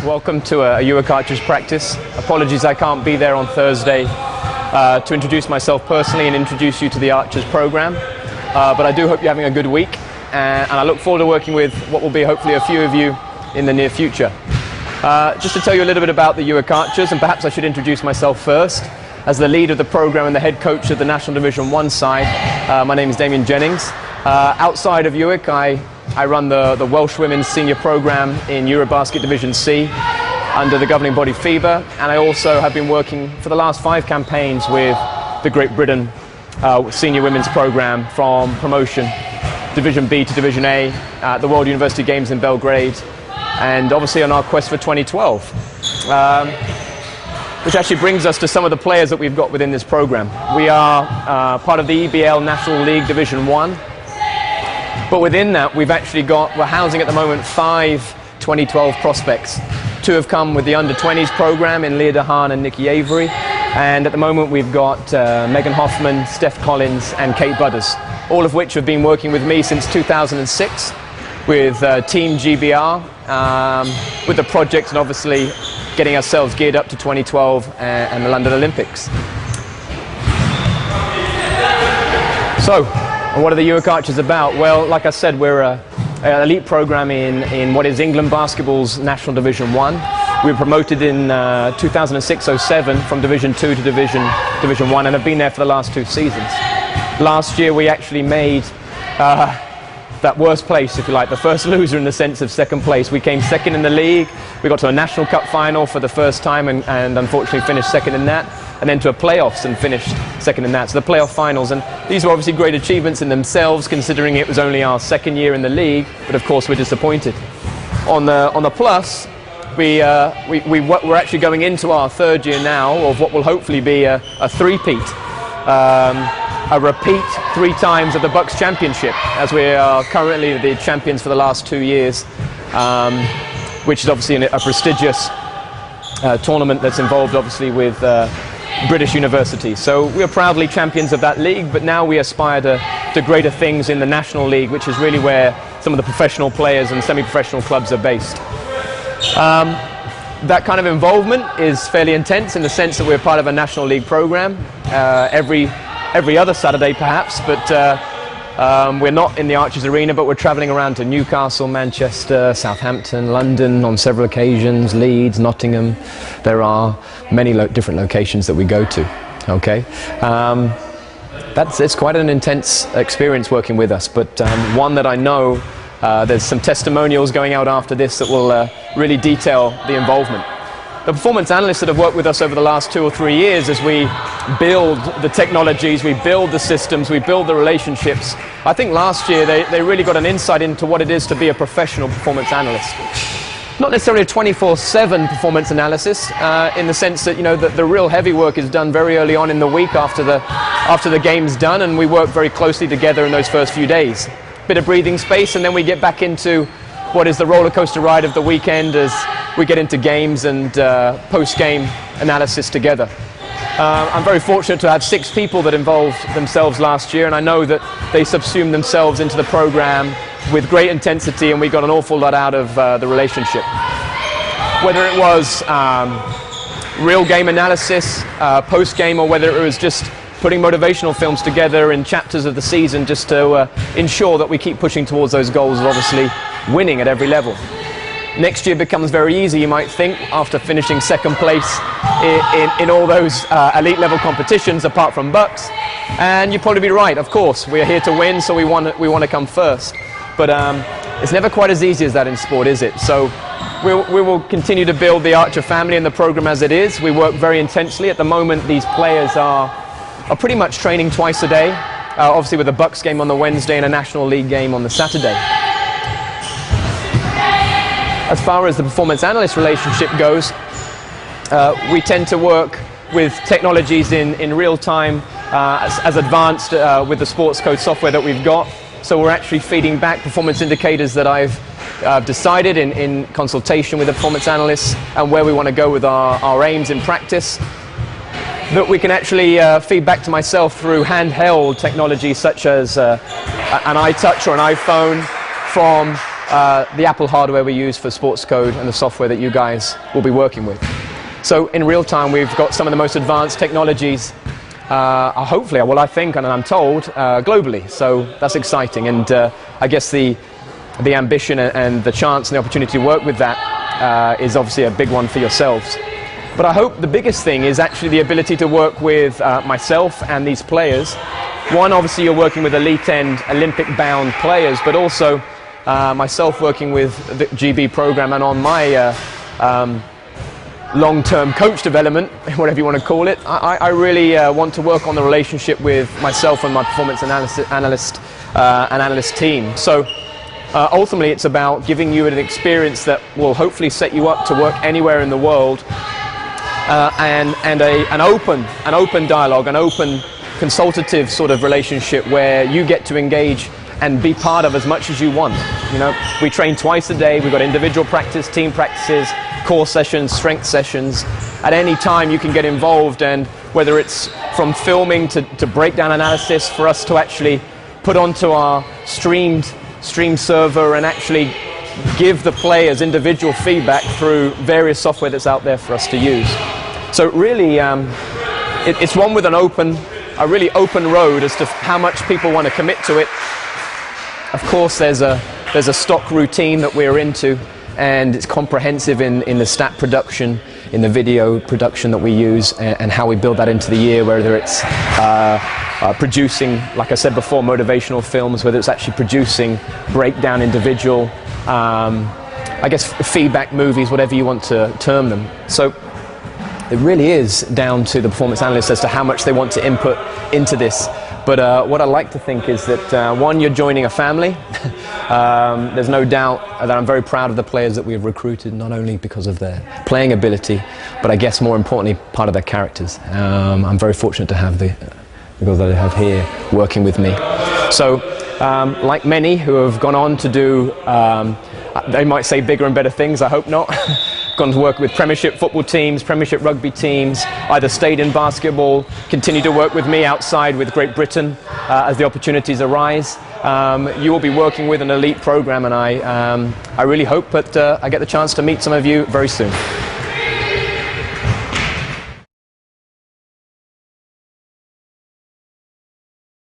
Welcome to a UWIC Archers practice. Apologies I can't be there on Thursday to introduce myself personally and introduce you to the Archers program. But I do hope you're having a good week, and I look forward to working with what will be hopefully a few of you in the near future. Just to tell you a little bit about the UWIC Archers, and perhaps I should introduce myself first. As the lead of the program and the head coach of the National Division 1 side, my name is Damian Jennings. Outside of UWIC, I run the Welsh Women's Senior Program in Eurobasket Division C under the governing body FIBA, and I also have been working for the last 5 campaigns with the Great Britain Senior Women's Program from promotion Division B to Division A at the World University Games in Belgrade, and obviously on our quest for 2012. Which actually brings us to some of the players that we've got within this program. We are part of the EBL National League Division 1. But within that, we're housing at the moment 5 2012 prospects. 2 have come with the under-20s program in Leah DeHaan and Nikki Avery. And at the moment, we've got Megan Hoffman, Steph Collins, and Kate Butters, all of which have been working with me since 2006 with Team GBR, with the project and obviously getting ourselves geared up to 2012 and the London Olympics. So, what are the UWIC Archers about? Well, like I said, we're an elite program in what is England basketball's National Division 1. We were promoted in 2006-07 from Division 2 to Division 1 and have been there for the last 2 seasons. Last year we actually made that worst place, if you like, the first loser in the sense of second place. We came second in the league, we got to a National Cup final for the first time and unfortunately finished second in that, and then to a playoffs and finished second in that, so the playoff finals. And these were obviously great achievements in themselves, considering it was only our second year in the league, but of course we're disappointed. On the plus, we're actually going into our 3rd year now of what will hopefully be a three-peat. A repeat 3 times of the Bucks Championship, as we are currently the champions for the last 2 years, which is obviously a prestigious tournament that's involved obviously with British universities. So we are proudly champions of that league, but now we aspire to greater things in the National League, which is really where some of the professional players and semi-professional clubs are based. That kind of involvement is fairly intense in the sense that we're part of a National League program every other Saturday perhaps, but we're not in the Archers Arena, but we're travelling around to Newcastle, Manchester, Southampton, London on several occasions, Leeds, Nottingham. There are many different locations that we go to. Okay, it's quite an intense experience working with us, but one that I know there's some testimonials going out after this that will really detail the involvement. The performance analysts that have worked with us over the last 2 or 3 years, as we build the technologies, we build the systems, we build the relationships, I think last year they really got an insight into what it is to be a professional performance analyst. Not necessarily a 24/7 performance analysis, in the sense that, you know, the real heavy work is done very early on in the week after the game's done, and we work very closely together in those first few days. Bit of breathing space, and then we get back into what is the roller coaster ride of the weekend as we get into games and post-game analysis together. I'm very fortunate to have 6 people that involved themselves last year, and I know that they subsumed themselves into the program with great intensity, and we got an awful lot out of the relationship. Whether it was real game analysis, post-game, or whether it was just putting motivational films together in chapters of the season just to ensure that we keep pushing towards those goals of obviously winning at every level. Next year becomes very easy, you might think, after finishing second place in all those elite level competitions apart from Bucks. And you'd probably be right, of course. We're here to win, so we want to come first. But it's never quite as easy as that in sport, is it? So we will continue to build the Archer family and the program as it is. We work very intensely. At the moment, these players are pretty much training twice a day, obviously with a Bucks game on the Wednesday and a National League game on the Saturday. As far as the performance analyst relationship goes, we tend to work with technologies in real time, as advanced with the sports code software that we've got. So we're actually feeding back performance indicators that I've decided in consultation with the performance analysts and where we want to go with our aims in practice, that we can actually feed back to myself through handheld technology such as an iTouch or an iPhone from the Apple hardware we use for sports code and the software that you guys will be working with. So in real time, we've got some of the most advanced technologies, hopefully, well, I think, and I'm told, globally. So that's exciting. And I guess the ambition and the chance and the opportunity to work with that is obviously a big one for yourselves. But I hope the biggest thing is actually the ability to work with myself and these players. One, obviously, you're working with elite-end, Olympic-bound players, but also myself working with the GB program and on my long-term coach development, whatever you want to call it. I really want to work on the relationship with myself and my performance analyst team. So ultimately, it's about giving you an experience that will hopefully set you up to work anywhere in the world, and an open dialogue, an open consultative sort of relationship where you get to engage and be part of as much as you want. You know, we train twice a day. We've got individual practice, team practices, core sessions, strength sessions. At any time you can get involved, and whether it's from filming to breakdown analysis for us to actually put onto our stream server and actually give the players individual feedback through various software that's out there for us to use. So really, it's one with a really open road as to how much people want to commit to it. Of course, there's a stock routine that we're into, and it's comprehensive in the stat production, in the video production that we use, and how we build that into the year, whether it's producing, like I said before, motivational films, whether it's actually producing breakdown individual, I guess, feedback movies, whatever you want to term them. So it really is down to the performance analyst as to how much they want to input into this. But what I like to think is that, one, you're joining a family. There's no doubt that I'm very proud of the players that we've recruited, not only because of their playing ability, but I guess more importantly, part of their characters. I'm very fortunate to have the girls that I have here working with me. So, like many who have gone on to do, they might say bigger and better things, I hope not. Gone to work with Premiership football teams, Premiership rugby teams, either stayed in basketball, continue to work with me outside with Great Britain as the opportunities arise. You will be working with an elite program, and I really hope that I get the chance to meet some of you very soon.